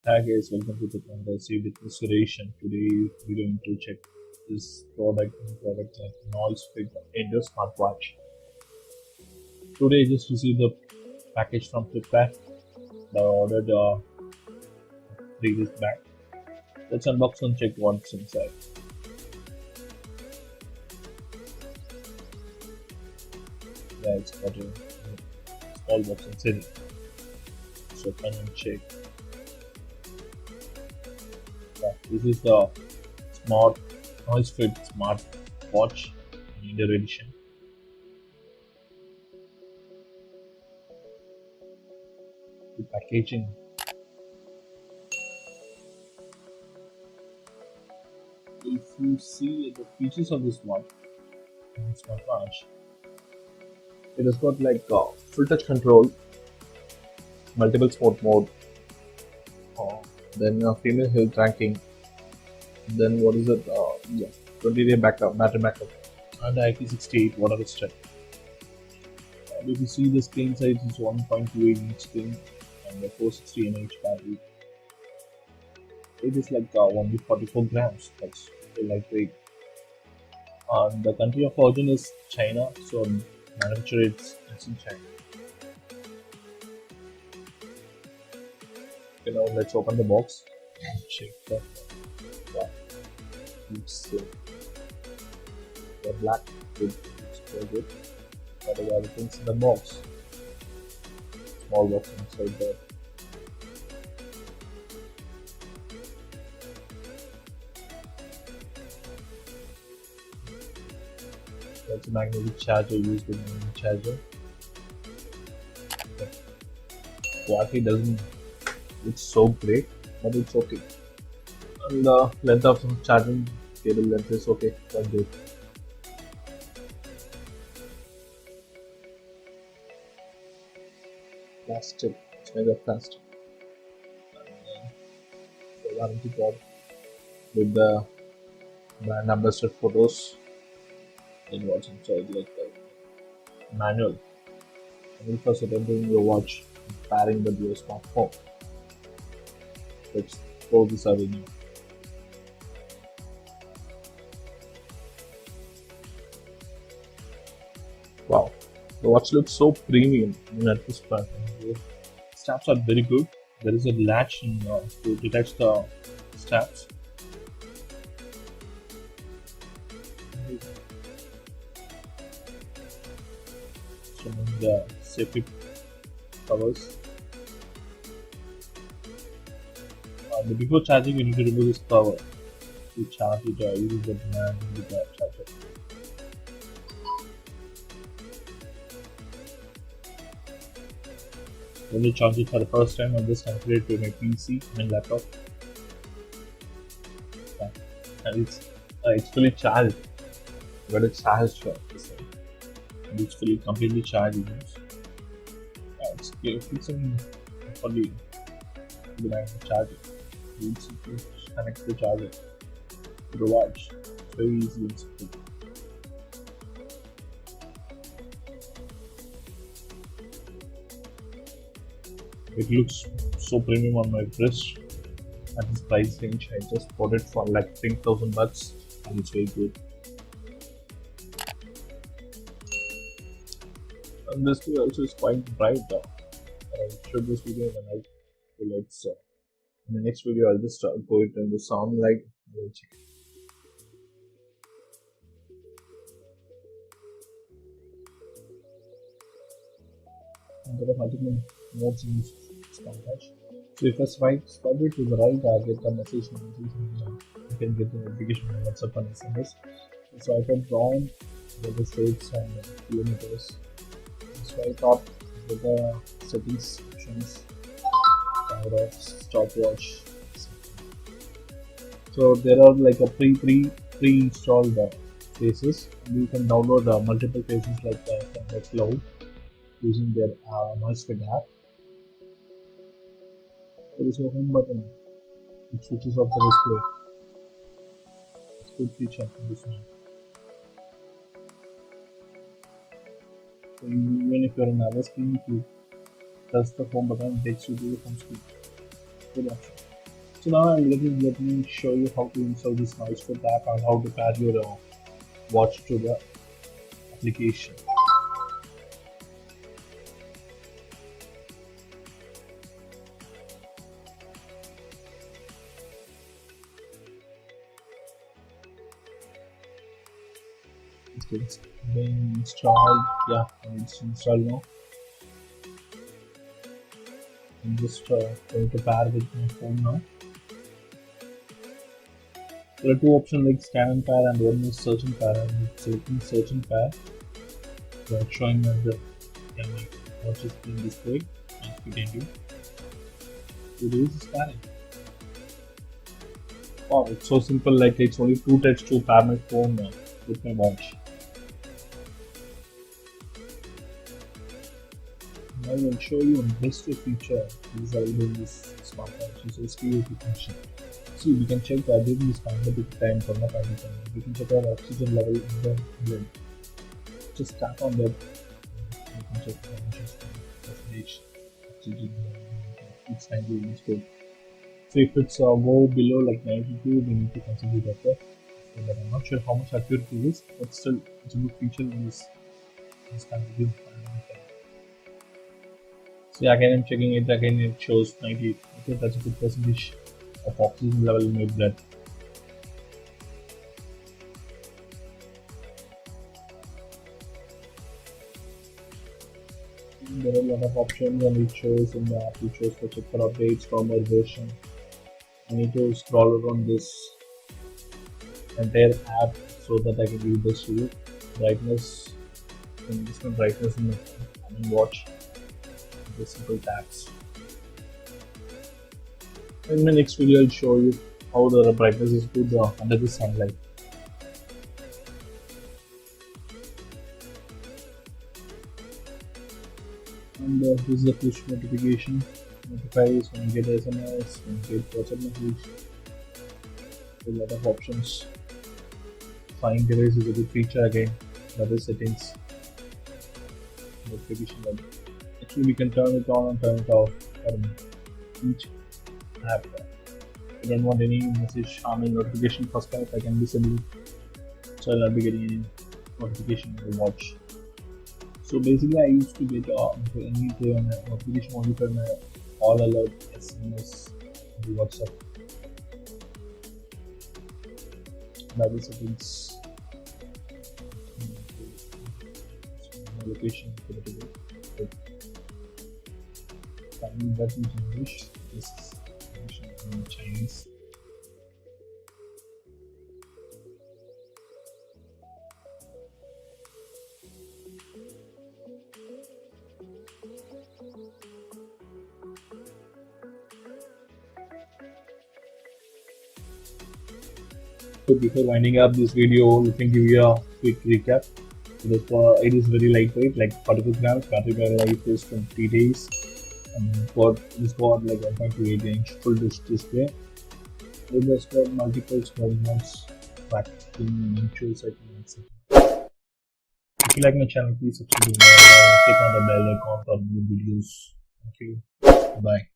Hi guys, welcome to the Conversation with Inspiration. Today we're going to check this product like NoiseFit Endure Smartwatch. Today I just received the package from Flipkart that I ordered 3 days back. Let's unbox and check what's inside. Yeah, it's got a small box inside it. So come and check. Yeah, this is the smart NoiseFit Smartwatch Endure edition. The packaging. If you see the features of this smartwatch, it has got like full touch control, multiple sport mode, uh, then female health ranking, then what is it? Yeah, 20-day backup, battery backup, and IP68 water resistant. And if you see the screen size is 1.28 inch screen and the 460 mAh battery. It is like only 44 grams. That's very lightweight. The country of origin is China, so manufacture it's in China. Okay, now let's open the box and check the wow, it's black. It's very good. What are the other things in the box? Small box inside there. That's a magnetic charger used with magnetic charger. The quality doesn't look so great, but it's okay. And the length of some charging cable length is okay, quite good. Plastic, it's made of plastic. And the warranty card with the brand ambassador photos. Then what's inside, like the manual. Manual for setting your watch and pairing with your smartphone. Let's throw this away now. Wow, the watch looks so premium even at this price. The straps are very good. There is a latch to detach the straps. Showing the safety covers. Before charging, you need to remove this cover to charge it using the man with the charger. When you charge it for the first time, I'll just connect it to my PC and laptop. Yeah. And it's fully charged. But it's charged for this thing. And it's fully completely charged. It's in fully the charger. It's connect the charger to the watch. It's very easy and simple. It looks so premium on my wrist at this price range. I just bought it for like 10,000 bucks and it's very good. And this video also is quite bright. I showed this video in the night. So let's in the next video I'll just go it in the sound like check. And there are multiple modes in this smartwatch. So if I swipe it to the right, I get a message notification. You can get the notification on WhatsApp and SMS. So I can down get the states and kilometers. Swipe up with the settings options, camera, stopwatch. So there are like a pre-installed faces. You can download multiple faces like from the cloud using their NoiseFit app. There is a home button which switches off the display. It's a good feature in this one. So even if you're on another screen, if you press the home button, it takes you to the home screen. Good option. So now let me show you how to install this NoiseFit app and how to pair your watch to the application. It's been installed. Yeah, it's installed now. I'm just going to pair with my phone now. There are two options like scan and pair and one is search and pair. I'm selecting search and pair. So it's showing that the my watch is being displayed. NoiseFit Endure. It is pairing. Wow, it's so simple. Like it's only two text to pair my phone with my watch. I will show you a best feature is available in this smartwatch. This is COP function. See, we can check that during this pandemic time, corona pandemic time, we can check our oxygen level in the blood. Just tap on that. You can check the percentage oxygen level. It's 90 is good. So if it's go below like 92, we need to consider that. So that I'm not sure how much accurate it is, but still it's a good feature in this pandemic time. So again I'm checking it, again it shows 90. Okay, that's a good percentage of oxygen level in your blood. There are a lot of options and it shows in the app, it shows for check for updates, firmware version. I need to scroll around this entire app so that I can read this to you. Brightness, different brightness in the watch. The simple tabs. In my next video, I'll show you how the brightness is good under the sunlight. And this is the push notification. Notifies when you get SMS, when you get WhatsApp message. A lot of options. Find device is a good feature again. Other settings. Notification level. Actually, we can turn it on and turn it off from each app. If I don't want any message harming notification first app, I can disable it. So I'll not be getting any notification on the watch. So basically, I used to get any notification only for my all alert SMS and WhatsApp. That is settings. Location for the video. Finally, that is English. This is in Chinese. So before winding up this video, let me give you a quick recap. It is very lightweight, like 44 grams. Battery life is 20 days. It's got like 1.28 inch full display. It has got multiple small modes, tracking and shows etc. If you like my channel, please subscribe to my channel, click on the bell icon for new videos. Thank you. Bye.